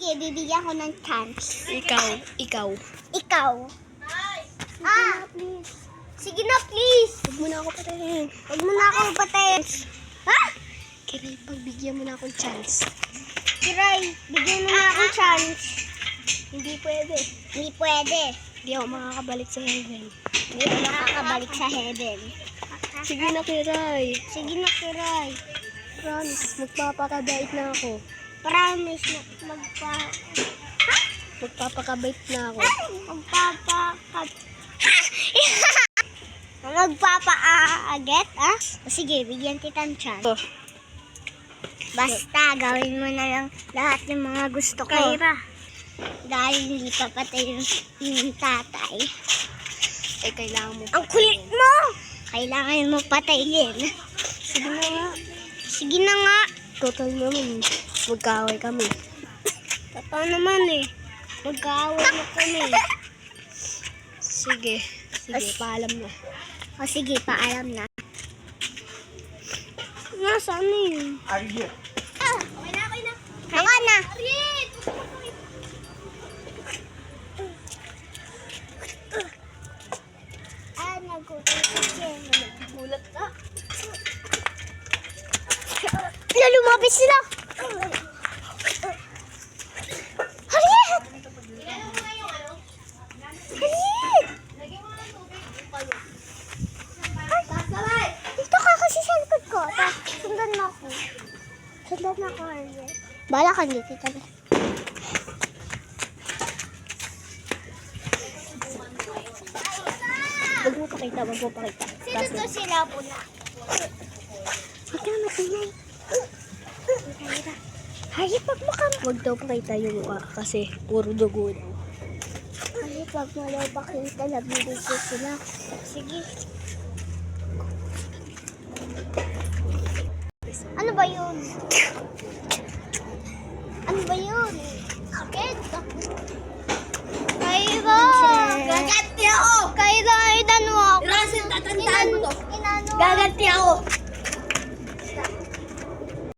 Okay, bibigyan ko ng chance. Ikaw. Ah! Sige na, please. Huwag mo na ako patayin. Huwag mo na ako patayin. Ha? Kiray, pagbigyan mo na akong chance. Kiray, bigyan mo na akong chance. Hindi pwede. Hindi pwede. Hindi ako makakabalik sa heaven. Hindi ako nakakabalik sa heaven. Sige na, Kiray. Sige na, Kiray. Promise, magpapakabait na ako. Promise na Magpapakabait na ako. Magpapa-aget, ah? Sige, bigyan kita ng chance. Oh. Basta, gawin mo na lang lahat ng mga gusto ko. Kyra. Dahil hindi pa patay yung tatay. Eh, kailangan mo. Ang kulit mo! Kailangan mo patayin. Sige na nga. Sige na nga. Total naman, magkaaway kami. Totoo naman eh. Mag-aaway na kami. Sige, paalam na. O sige, paalam na. Nasaan na yun? Ariel. Okay na. Ako na. Nagulat siya. Nagulat ka. Lumapit sila. Harriet! Harriet! Dito ka kasi sa likod ko. Sundan mo ako. Harriet. Bala ka dito. Huwag mo pakita. Sino to sila pula? Huwag ka matingay. Harriet, wag mo ka. Huwag daw pakita yung kasi puro dugo daw. Harriet, wag mo daw pakita. Nagbibigay sila. Sige. Ano ba yun? Sakit. Kayra! Gaganti ako! Kayra, inano ako. Rasin, tatandaan mo to. Inano Gaganti ako!